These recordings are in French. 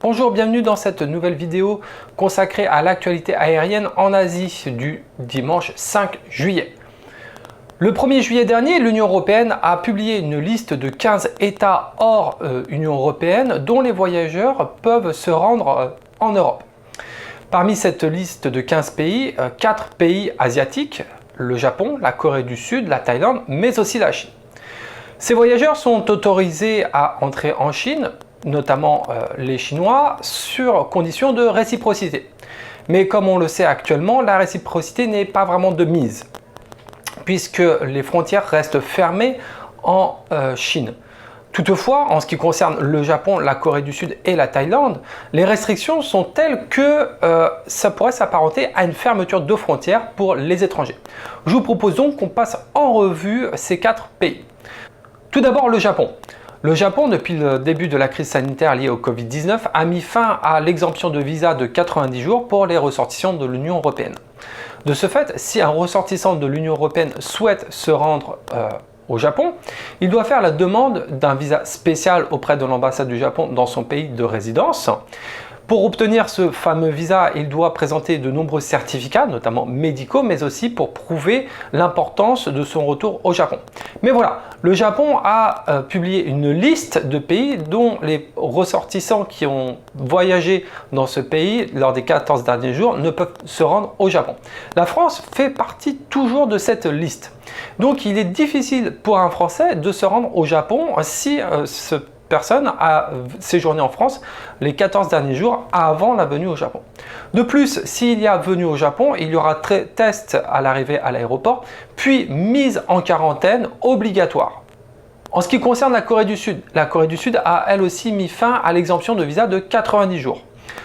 Bonjour, bienvenue dans cette nouvelle vidéo consacrée à l'actualité aérienne en Asie du dimanche 5 juillet. Le 1er juillet dernier, l'Union européenne a publié une liste de 15 États hors Union européenne dont les voyageurs peuvent se rendre en Europe. Parmi cette liste de 15 pays, 4 pays asiatiques, le Japon, la Corée du Sud, la Thaïlande, mais aussi la Chine. Ces voyageurs sont autorisés à entrer en Chine, notamment les Chinois, sur condition de réciprocité. Mais comme on le sait actuellement, la réciprocité n'est pas vraiment de mise, puisque les frontières restent fermées en Chine. Toutefois, en ce qui concerne le Japon, la Corée du Sud et la Thaïlande, les restrictions sont telles que ça pourrait s'apparenter à une fermeture de frontières pour les étrangers. Je vous propose donc qu'on passe en revue ces 4 pays. Tout d'abord, le Japon. Le Japon, depuis le début de la crise sanitaire liée au Covid-19, a mis fin à l'exemption de visa de 90 jours pour les ressortissants de l'Union européenne. De ce fait, si un ressortissant de l'Union européenne souhaite se rendre au Japon, il doit faire la demande d'un visa spécial auprès de l'ambassade du Japon dans son pays de résidence. Pour obtenir ce fameux visa, il doit présenter de nombreux certificats, notamment médicaux, mais aussi pour prouver l'importance de son retour au Japon. Mais voilà, le Japon a publié une liste de pays dont les ressortissants qui ont voyagé dans ce pays lors des 14 derniers jours ne peuvent se rendre au Japon. La France fait partie toujours de cette liste. Donc il est difficile pour un Français de se rendre au Japon si personne a séjourné en France les 14 derniers jours avant la venue au Japon. De plus, s'il y a venue au Japon, il y aura test à l'arrivée à l'aéroport, puis mise en quarantaine obligatoire. En ce qui concerne la Corée du Sud a elle aussi mis fin à l'exemption de visa de 90 jours.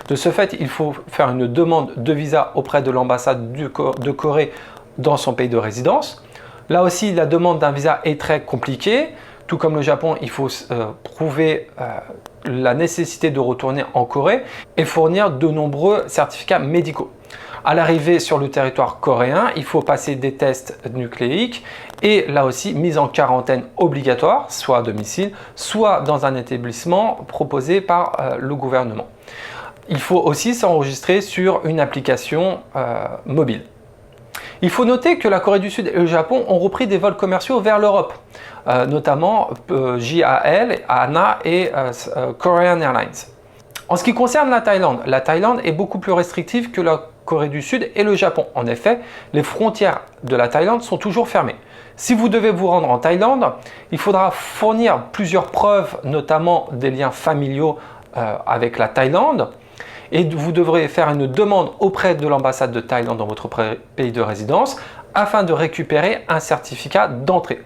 De ce fait, il faut faire une demande de visa auprès de l'ambassade de Corée dans son pays de résidence. Là aussi, la demande d'un visa est très compliquée. Tout comme le Japon, il faut prouver la nécessité de retourner en Corée et fournir de nombreux certificats médicaux. À l'arrivée sur le territoire coréen, il faut passer des tests nucléiques et là aussi mise en quarantaine obligatoire, soit à domicile, soit dans un établissement proposé par le gouvernement. Il faut aussi s'enregistrer sur une application mobile. Il faut noter que la Corée du Sud et le Japon ont repris des vols commerciaux vers l'Europe, notamment JAL, ANA et Korean Airlines. En ce qui concerne la Thaïlande est beaucoup plus restrictive que la Corée du Sud et le Japon. En effet, les frontières de la Thaïlande sont toujours fermées. Si vous devez vous rendre en Thaïlande, il faudra fournir plusieurs preuves, notamment des liens familiaux avec la Thaïlande. Et vous devrez faire une demande auprès de l'ambassade de Thaïlande dans votre pays de résidence afin de récupérer un certificat d'entrée.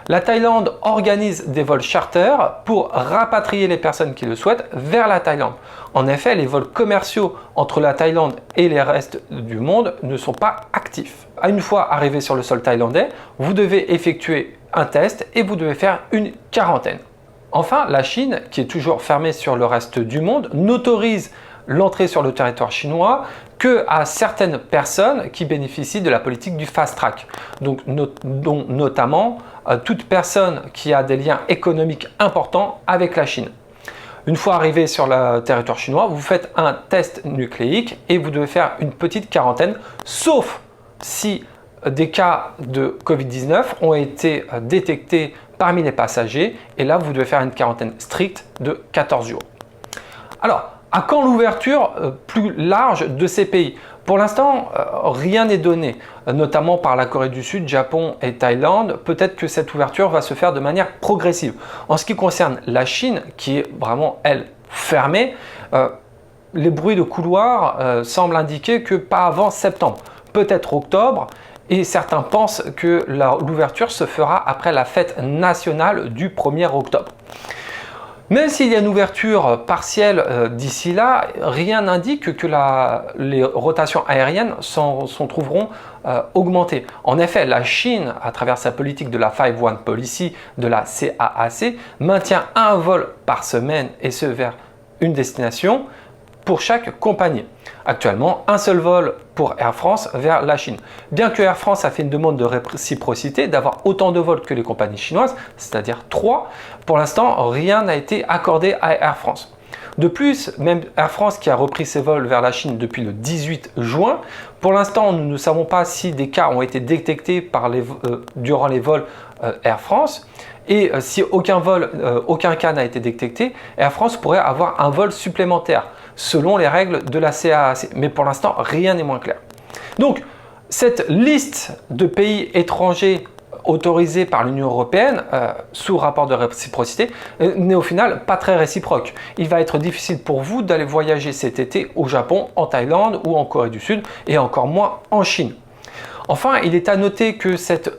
La Thaïlande organise des vols charter pour rapatrier les personnes qui le souhaitent vers la Thaïlande. En effet, les vols commerciaux entre la Thaïlande et les restes du monde ne sont pas actifs. Une fois arrivé sur le sol thaïlandais, vous devez effectuer un test et vous devez faire une quarantaine. Enfin, la Chine, qui est toujours fermée sur le reste du monde, n'autorise l'entrée sur le territoire chinois que à certaines personnes qui bénéficient de la politique du fast track, donc dont notamment toute personne qui a des liens économiques importants avec la Chine. Une fois arrivé sur le territoire chinois, vous faites un test nucléique et vous devez faire une petite quarantaine, sauf si des cas de Covid-19 ont été détectés parmi les passagers et là vous devez faire une quarantaine stricte de 14 jours. Alors, à quand l'ouverture plus large de ces pays? Pour l'instant, rien n'est donné, notamment par la Corée du Sud, Japon et Thaïlande. Peut-être que cette ouverture va se faire de manière progressive. En ce qui concerne la Chine, qui est vraiment, elle, fermée, les bruits de couloir semblent indiquer que pas avant septembre, peut-être octobre, et certains pensent que l'ouverture se fera après la fête nationale du 1er octobre. Même s'il y a une ouverture partielle d'ici là, rien n'indique que les rotations aériennes s'en trouveront augmentées. En effet, la Chine, à travers sa politique de la 5-1 Policy de la CAAC, maintient un vol par semaine et ce vers une destination pour chaque compagnie. Actuellement, un seul vol pour Air France vers la Chine. Bien que Air France a fait une demande de réciprocité d'avoir autant de vols que les compagnies chinoises, c'est-à-dire 3, pour l'instant, rien n'a été accordé à Air France. De plus, même Air France qui a repris ses vols vers la Chine depuis le 18 juin, pour l'instant nous ne savons pas si des cas ont été détectés durant les vols Air France. Et si aucun cas n'a été détecté, Air France pourrait avoir un vol supplémentaire selon les règles de la CAAC. Mais pour l'instant, rien n'est moins clair. Donc, cette liste de pays étrangers autorisés par l'Union européenne sous rapport de réciprocité n'est au final pas très réciproque. Il va être difficile pour vous d'aller voyager cet été au Japon, en Thaïlande ou en Corée du Sud et encore moins en Chine. Enfin, il est à noter que cette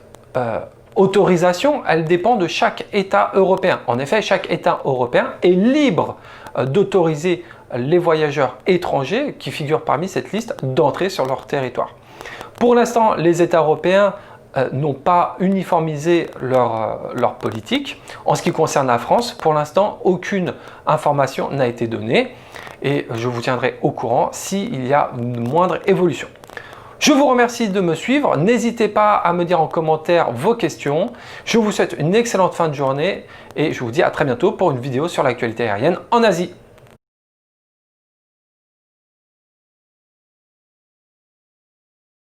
autorisation, elle dépend de chaque État européen. En effet, chaque État européen est libre d'autoriser les voyageurs étrangers qui figurent parmi cette liste d'entrer sur leur territoire. Pour l'instant, les États européens n'ont pas uniformisé leur politique. En ce qui concerne la France, pour l'instant, aucune information n'a été donnée et je vous tiendrai au courant s'il y a une moindre évolution. Je vous remercie de me suivre. N'hésitez pas à me dire en commentaire vos questions. Je vous souhaite une excellente fin de journée et je vous dis à très bientôt pour une vidéo sur l'actualité aérienne en Asie.